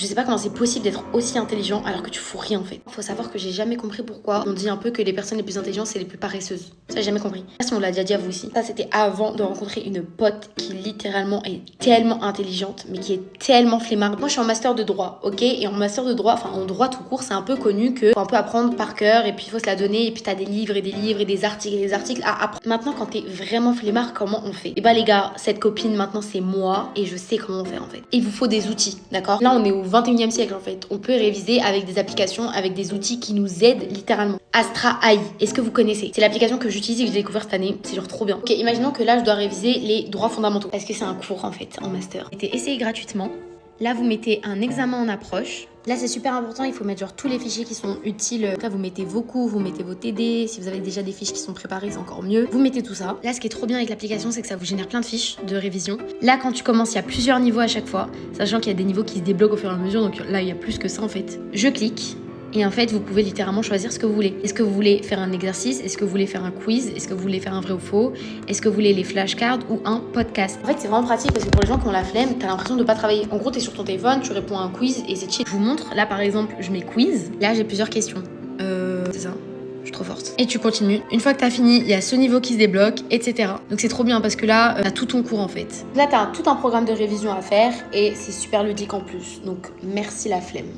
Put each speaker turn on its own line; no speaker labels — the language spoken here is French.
Je sais pas comment c'est possible d'être aussi intelligent alors que tu fous rien en fait. Faut savoir que j'ai jamais compris pourquoi on dit un peu que les personnes les plus intelligentes c'est les plus paresseuses. Ça j'ai jamais compris. Ça si on l'a déjà dit à vous aussi. Ça c'était avant de rencontrer une pote qui littéralement est tellement intelligente mais qui est tellement flemmarde. Moi je suis en master de droit, ok? Et en master de droit, enfin en droit tout court, c'est un peu connu que faut un peu apprendre par cœur et puis il faut se la donner et puis t'as des livres et des livres et des articles à apprendre. Maintenant quand t'es vraiment flemmard, comment on fait? Et bah les gars, cette copine maintenant c'est moi et je sais comment on fait en fait. Il vous faut des outils, d'accord? Là on est au 21e siècle en fait. On peut réviser avec des applications, avec des outils qui nous aident littéralement. Astra AI, est-ce que vous connaissez? C'est l'application que j'utilise et que j'ai découvert cette année. C'est genre trop bien. Ok, imaginons que là je dois réviser les droits fondamentaux parce que c'est un cours en fait en master. Vous mettez essayer gratuitement. Là vous mettez un examen en approche. Là c'est super important, il faut mettre genre tous les fichiers qui sont utiles. Là vous mettez vos cours, vous mettez vos TD. Si vous avez déjà des fiches qui sont préparées, c'est encore mieux. Vous mettez tout ça. Là ce qui est trop bien avec l'application, c'est que ça vous génère plein de fiches de révision. Là quand tu commences, il y a plusieurs niveaux à chaque fois, sachant qu'il y a des niveaux qui se débloquent au fur et à mesure. Donc là il y a plus que ça en fait. Je clique. Et en fait, vous pouvez littéralement choisir ce que vous voulez. Est-ce que vous voulez faire un exercice? Est-ce que vous voulez faire un quiz? Est-ce que vous voulez faire un vrai ou faux? Est-ce que vous voulez les flashcards ou un podcast? En fait, c'est vraiment pratique parce que pour les gens qui ont la flemme, t'as l'impression de pas travailler. En gros, t'es sur ton téléphone, tu réponds à un quiz et c'est chill. Je vous montre. Là, par exemple, je mets quiz. Là, j'ai plusieurs questions. C'est ça. Je suis trop forte. Et tu continues. Une fois que t'as fini, il y a ce niveau qui se débloque, etc. Donc c'est trop bien parce que là, t'as tout ton cours en fait. Là, t'as tout un programme de révision à faire et c'est super ludique en plus. Donc merci la flemme.